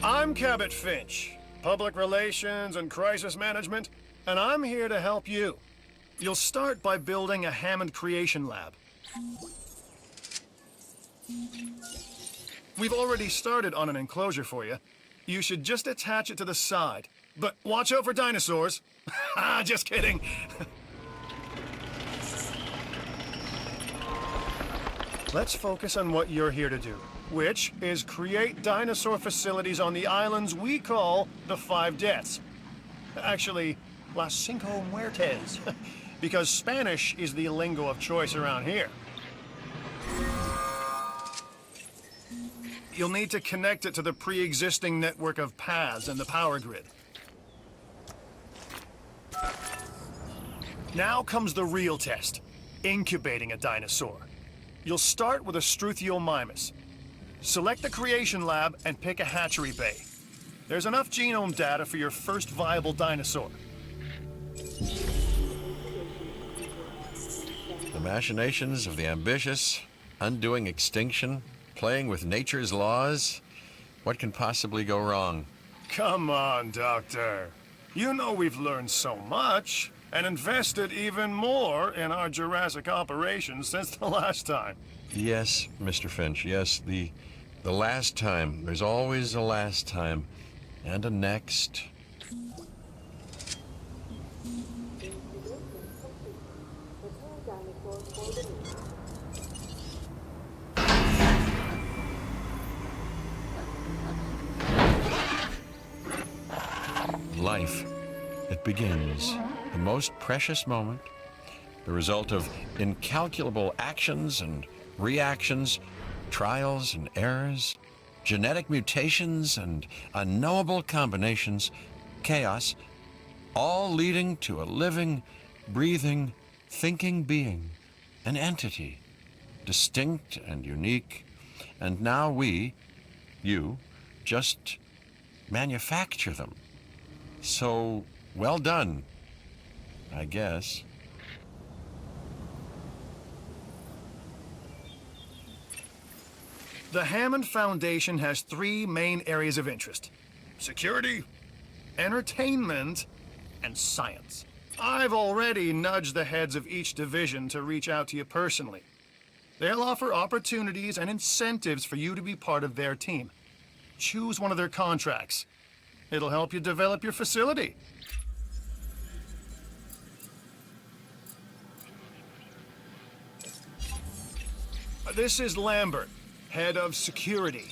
I'm Cabot Finch, Public Relations and Crisis Management, and I'm here to help you. You'll start by building a Hammond Creation Lab. We've already started on an enclosure for you. You should just attach it to the side. But watch out for dinosaurs. Just kidding. Let's focus on what you're here to do, which is create dinosaur facilities on the islands we call the Five Deaths. Actually, Las Cinco Muertes, because Spanish is the lingo of choice around here. You'll need to connect it to the pre-existing network of paths and the power grid. Now comes the real test, incubating a dinosaur. You'll start with a Struthiomimus. Select the creation lab and pick a hatchery bay. There's enough genome data for your first viable dinosaur. The machinations of the ambitious, undoing extinction, playing with nature's laws. What can possibly go wrong? Come on, Doctor. You know we've learned so much and invested even more in our Jurassic operations since the last time. Yes, Mr. Finch, yes, the last time. There's always a last time. And a next. Life. It begins. The most precious moment. The result of incalculable actions and reactions, trials and errors, genetic mutations and unknowable combinations, chaos, all leading to a living, breathing, thinking being, an entity, distinct and unique. And now we, you, just manufacture them. So, well done, I guess. The Hammond Foundation has three main areas of interest: security, entertainment, and science. I've already nudged the heads of each division to reach out to you personally. They'll offer opportunities and incentives for you to be part of their team. Choose one of their contracts. It'll help you develop your facility. This is Lambert, head of security.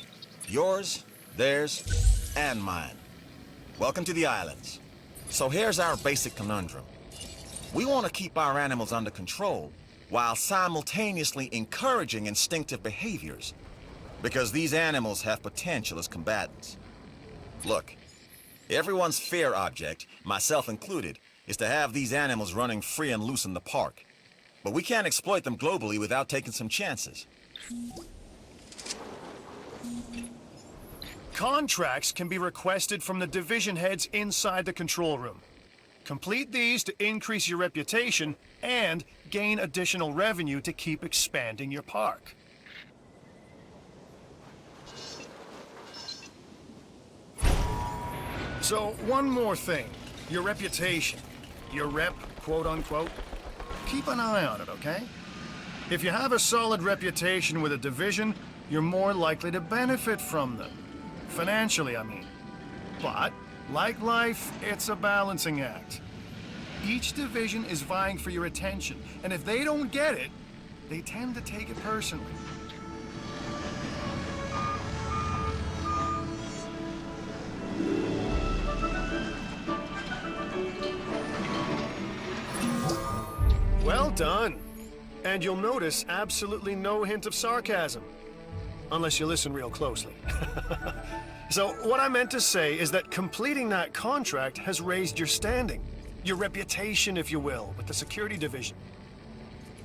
Yours, theirs, and mine. Welcome to the islands. So here's our basic conundrum. We want to keep our animals under control while simultaneously encouraging instinctive behaviors, because these animals have potential as combatants. Look, everyone's fear object, myself included, is to have these animals running free and loose in the park. But we can't exploit them globally without taking some chances. Contracts can be requested from the division heads inside the control room. Complete these to increase your reputation and gain additional revenue to keep expanding your park. So, one more thing. Your reputation. Your rep, quote-unquote. Keep an eye on it, okay? If you have a solid reputation with a division, you're more likely to benefit from them. Financially, I mean. But, like life, it's a balancing act. Each division is vying for your attention, and if they don't get it, they tend to take it personally. Well done. And you'll notice absolutely no hint of sarcasm. Unless you listen real closely. So what I meant to say is that completing that contract has raised your standing. Your reputation, if you will, with the security division.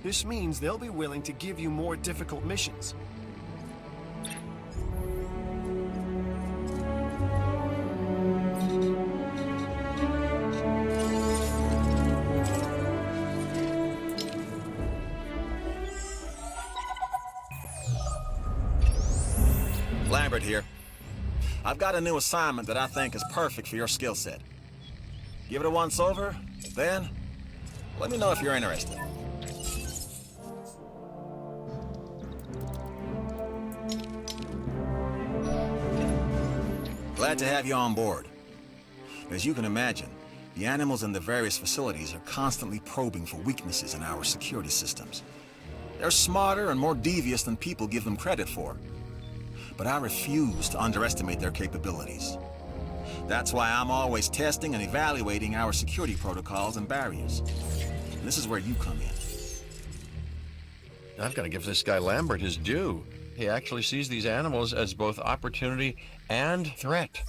This means they'll be willing to give you more difficult missions. Lambert here. I've got a new assignment that I think is perfect for your skill set. Give it a once over, then let me know if you're interested. Glad to have you on board. As you can imagine, the animals in the various facilities are constantly probing for weaknesses in our security systems. They're smarter and more devious than people give them credit for. But I refuse to underestimate their capabilities. That's why I'm always testing and evaluating our security protocols and barriers. And this is where you come in. I've got to give this guy Lambert his due. He actually sees these animals as both opportunity and threat.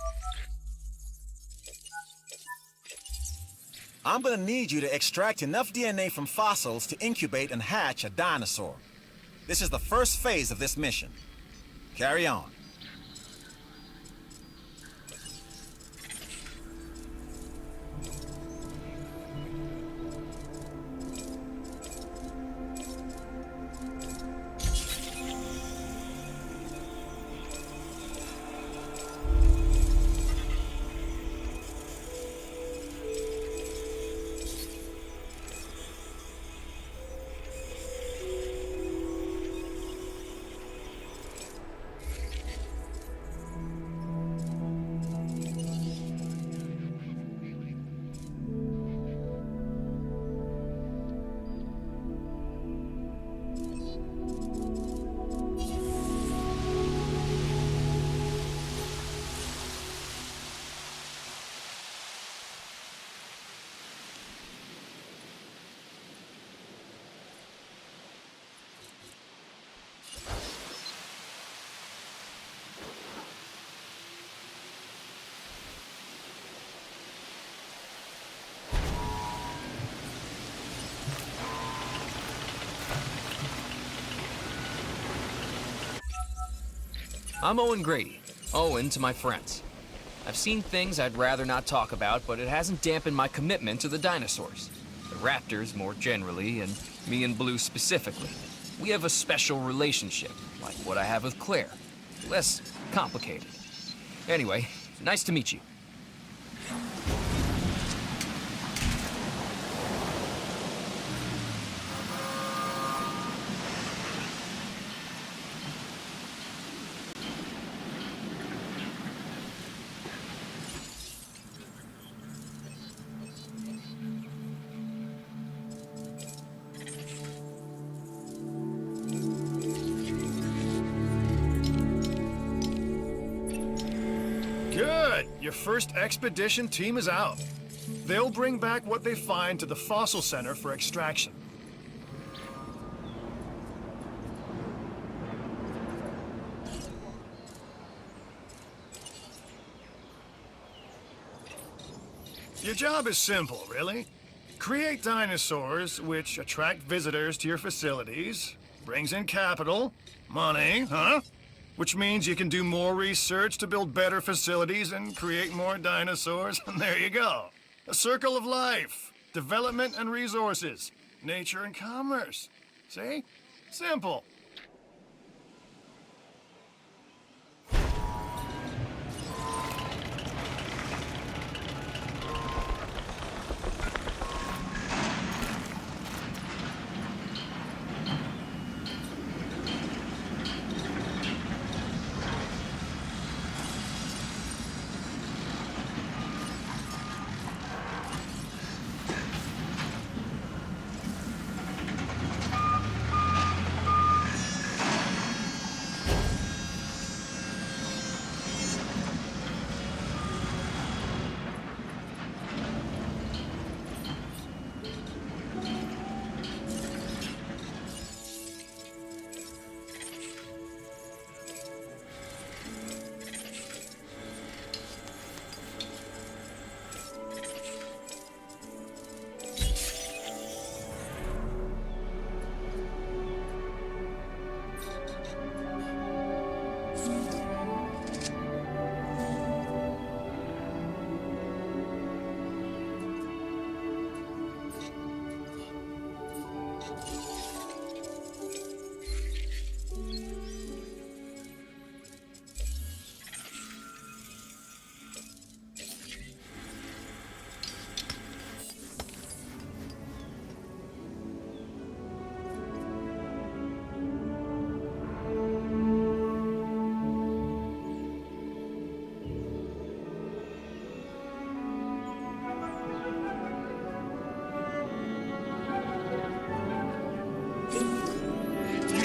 I'm gonna need you to extract enough DNA from fossils to incubate and hatch a dinosaur. This is the first phase of this mission. Carry on. I'm Owen Grady, Owen to my friends. I've seen things I'd rather not talk about, but it hasn't dampened my commitment to the dinosaurs. The raptors more generally, and me and Blue specifically. We have a special relationship, like what I have with Claire. Less complicated. Anyway, nice to meet you. Good! Your first expedition team is out. They'll bring back what they find to the fossil center for extraction. Your job is simple, really. Create dinosaurs which attract visitors to your facilities, brings in capital, money, huh? Which means you can do more research to build better facilities and create more dinosaurs, and there you go. A circle of life, development and resources, nature and commerce. See? Simple.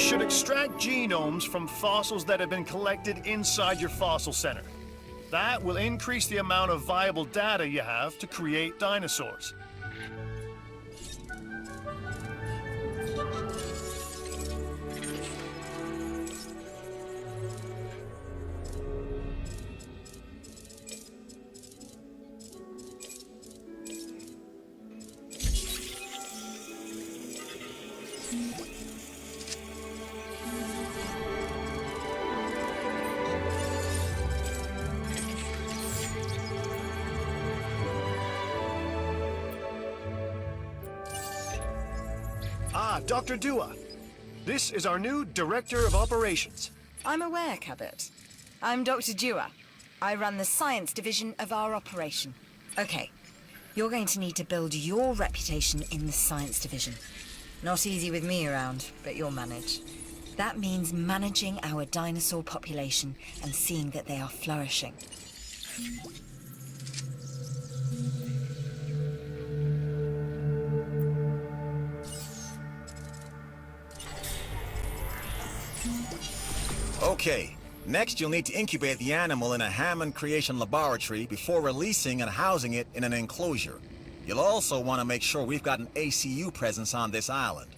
should extract genomes from fossils that have been collected inside your fossil center. That will increase the amount of viable data you have to create dinosaurs. Ah, Dr. Dua. This is our new Director of Operations. I'm aware, Cabot. I'm Dr. Dua. I run the science division of our operation. Okay, you're going to need to build your reputation in the science division. Not easy with me around, but you'll manage. That means managing our dinosaur population and seeing that they are flourishing. Okay, next you'll need to incubate the animal in a Hammond creation laboratory before releasing and housing it in an enclosure. You'll also want to make sure we've got an ACU presence on this island.